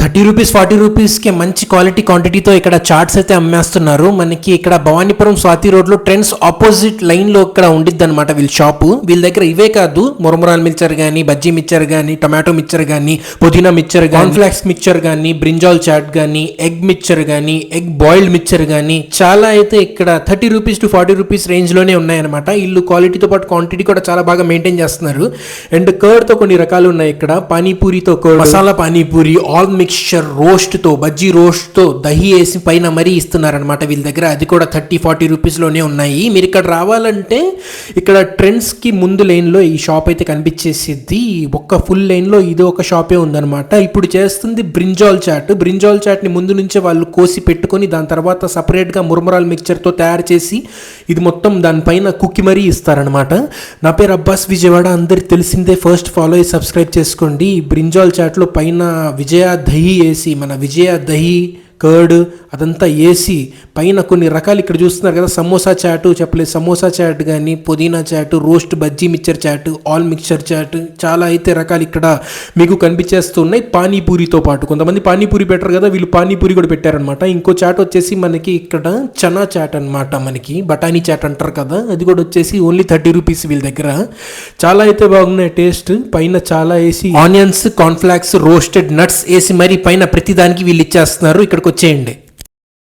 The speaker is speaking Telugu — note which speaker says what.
Speaker 1: 30 రూపీస్ 40 రూపీస్కి మంచి క్వాలిటీ క్వాంటిటీతో ఇక్కడ చాట్స్ అయితే అమ్మేస్తున్నారు. మనకి ఇక్కడ భవానీపురం స్వాతి రోడ్లో ట్రెండ్స్ ఆపోజిట్ లైన్లో ఇక్కడ ఉండిద్ది అనమాట వీళ్ళ షాపు. వీళ్ళ దగ్గర ఇవే కాదు, మురమురాల్ మిక్చర్ కానీ, బజ్జీ మిక్చర్ కానీ, టొమాటో మిక్చర్ కానీ, పుదీనా మిక్చర్ కానీ, కార్న్ఫ్లాక్స్ మిక్చర్ కానీ, బ్రింజాల్ చాట్ కానీ, ఎగ్ మిక్చర్ కానీ, ఎగ్ బాయిల్డ్ మిక్చర్ కానీ చాలా అయితే ఇక్కడ 30 రూపీస్ టు 40 రూపీస్ రేంజ్లోనే ఉన్నాయన్నమాట. వీళ్ళు క్వాలిటీతో పాటు క్వాంటిటీ కూడా చాలా బాగా మెయింటైన్ చేస్తున్నారు. అండ్ కర్డ్తో కొన్ని రకాలు ఉన్నాయి ఇక్కడ. పానీపూరితో curd, masala panipuri, all mixture, రోస్ట్తో, బజ్జీ రోస్ట్తో దహి వేసి పైన మరీ ఇస్తున్నారనమాట వీళ్ళ దగ్గర. అది కూడా 30-40 రూపీస్లోనే ఉన్నాయి. మీరు ఇక్కడ రావాలంటే ఇక్కడ ట్రెండ్స్కి ముందు లైన్లో ఈ షాప్ అయితే కనిపించేసిద్ది. ఒక్క ఫుల్ లైన్లో ఇది ఒక షాపే ఉందన్నమాట. ఇప్పుడు చేస్తుంది బ్రింజాల్ చాట్. బ్రింజాల్ చాట్ని ముందు నుంచే వాళ్ళు కోసి పెట్టుకొని దాని తర్వాత సపరేట్గా మురమురాల్ మిక్చర్తో తయారు చేసి ఇది మొత్తం దానిపైన కుక్కి మరీ ఇస్తారనమాట. నా పేరు అబ్బాస్ విజయవాడ, అందరికి తెలిసిందే. ఫస్ట్ ఫాలో అయ్యి సబ్స్క్రైబ్ చేసుకోండి. బ్రింజాల్ చాట్లో పైన విజయ దహి వేసి, మన విజయ దహి కర్డ్ అదంతా వేసి పైన కొన్ని రకాలు ఇక్కడ చూస్తున్నారు కదా, సమోసా చాటు చెప్పలేదు, సమోసా చాట్ కానీ, పుదీనా చాటు, రోస్ట్ బజ్జీ మిక్చర్ చాటు, ఆల్ మిక్చర్ చాట్, చాలా అయితే రకాలు ఇక్కడ మీకు కనిపించేస్తున్నాయి. పానీపూరితో పాటు కొంతమంది పానీపూరి పెట్టారు కదా, వీళ్ళు పానీపూరి కూడా పెట్టారనమాట. ఇంకో చాట్ వచ్చేసి మనకి ఇక్కడ చనా చాట్ అనమాట, మనకి బఠానీ చాట్ అంటారు కదా, అది కూడా వచ్చేసి ఓన్లీ 30 రూపీస్ వీళ్ళ దగ్గర. చాలా అయితే బాగున్నాయి టేస్ట్. పైన చాలా వేసి ఆనియన్స్, కార్న్ఫ్లాక్స్, రోస్టెడ్ నట్స్ వేసి మరి పైన ప్రతిదానికి వీళ్ళు ఇచ్చేస్తున్నారు. ఇక్కడికి వచ్చేయండి.